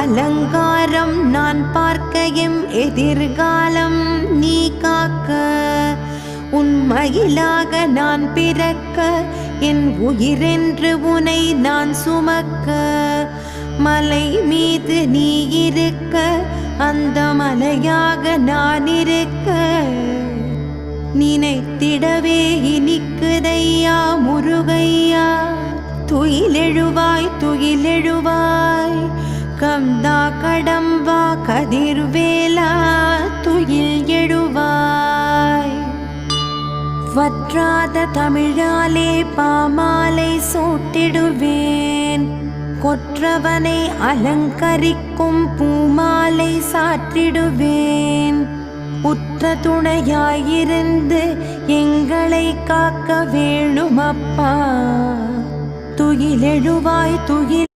அலங்காரம் நான் பார்க்க எம் எதிர்காலம் நீ காக்க உன் மயிலாக நான் பிறக்க என் உயிரென்று உனை நான் சுமக்க மலை மீது நீ இருக்க அந்த மலையாக நான் இருக்க நினைத்திடவே இனிக்குதையா முருகையா துயிலெழுவாய் துயிலெழுவாய் கம்தா கடம்பா கதிர்வேலா துயில் எழுவாய் வற்றாத தமிழாலே பாமாலை சூட்டிடுவேன் கொற்றவனை அலங்கரிக்கும் பூமாலை சாற்றிடுவேன் உற்ற துணையாயிருந்து எங்களை காக்க வேணுமப்பா துயிலெழுவாய் துயில்